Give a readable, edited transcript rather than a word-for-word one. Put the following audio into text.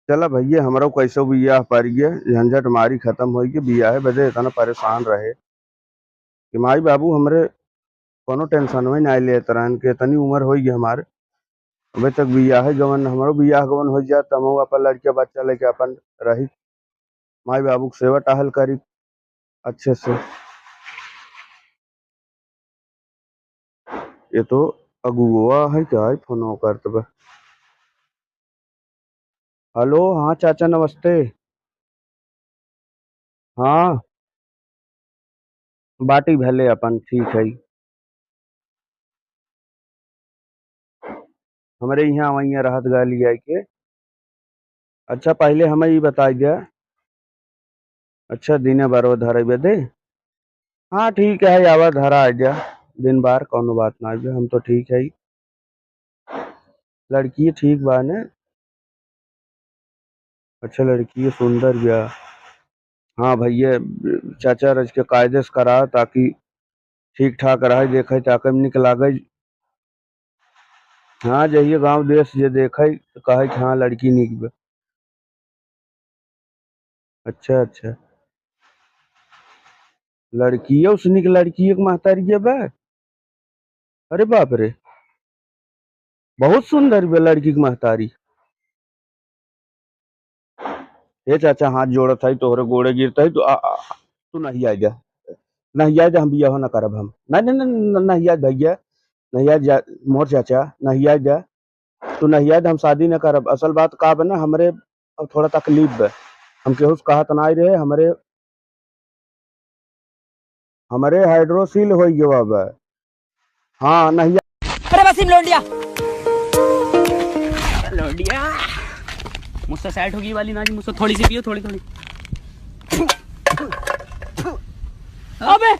चला भैया हमारा कैसे बियाह पर गया झंझट मारी खत्म हो गई बियाह बदे इतना परेशान रहे कि माई बाबू हमरे कोनो टेंशन में नहीं ले तरह के इतनी उम्र हो गई हमारे अभी तक बियाह गवन हमारो बियाह गवन हो जाए तब हम अपन लड़के बच्चा लेके अपन रही माई बाबू की सेवा टहल करी अच्छे से। ये तो अगुआ है क्या है फोन करते बा। हेलो हाँ चाचा नमस्ते। हाँ बाटी भले अपन ठीक है। हमारे यहाँ वहीं रहत गाली आई के। अच्छा पहले हमें ये बता दिया। अच्छा दिन बार धरे बदे। हाँ ठीक है आवा धरा आ जा दिन बार कोनो बात ना आवे हम तो ठीक है। लड़की ठीक बा ने। अच्छा लड़की सुंदर बिया। हाँ भैया चाचा रज के कायदे से करा ताकि ठीक ठाक रहे देखे ताकि निक लागे। हाँ जाइए गांव देश जे देखे तो कहे कि हाँ लड़की निक बा। अच्छा अच्छा लड़की है उस निक लड़की एक महतारी बा। अरे बाप रे बहुत सुंदर बा लड़की की महतारी। हे चाचा हाथ जोड़त है तोहरे गोड़े गिरता है तो तू नहीं आ जा। नहीं आ जा हम बियाह ना करब हम नहीं नहीं नहीं नहीं आ भैया नहीं आ जा मोर चाचा नहीं आ जा। तू नहीं आ हम शादी न करब असल बात का बा ना हमरे अब थोड़ा तकलीफ बा। हम केहू से कहत नहीं रहे हमरे हमरे हाइड्रोसील हो गया बा। हाँ नहीं अरे वसीम लौंडिया लौंडिया मुझसे सेट होगी वाली ना जी मुझसे थोड़ी सी पियो थोड़ी थोड़ी अबे